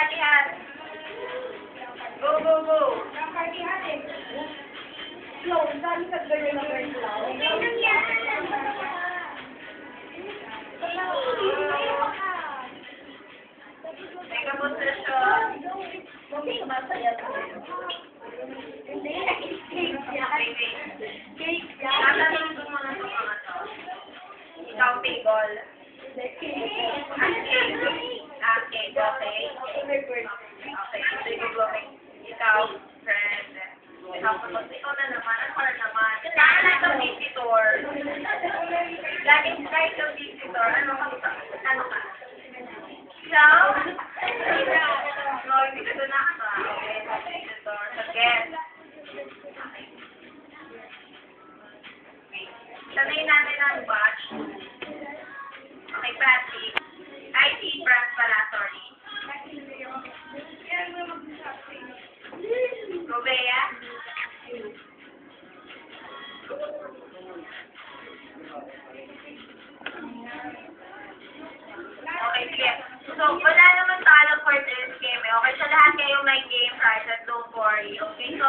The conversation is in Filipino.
party hat. Go, go, go. Ang party hat eh. Slow, dami ka ganyan na very slow. Ganyan yan. Make a position. Masaya ka. Hindi, cake yan. Cake yan. Tatanong ko muna sa mga to. Ikaw, Pigol. Cake, okay. Okay, sige, Bloming. Ikaw, friend. Tapos, ikaw na naman. Ano ka na naman? Kailangan lang itong visitor. Laging try itong visitor. Ano ka? Ikaw? No, hindi ka doon nakaka. Okay, visitor. Sa guest. Okay. Sabihin natin ang batch. Okay, Patty. Ay, si Brad pala, sorry. Go, Bea. Okay, sige. So, wala naman talo for this game. Okay, so lahat kayo may game prizes, don't worry. Okay, so,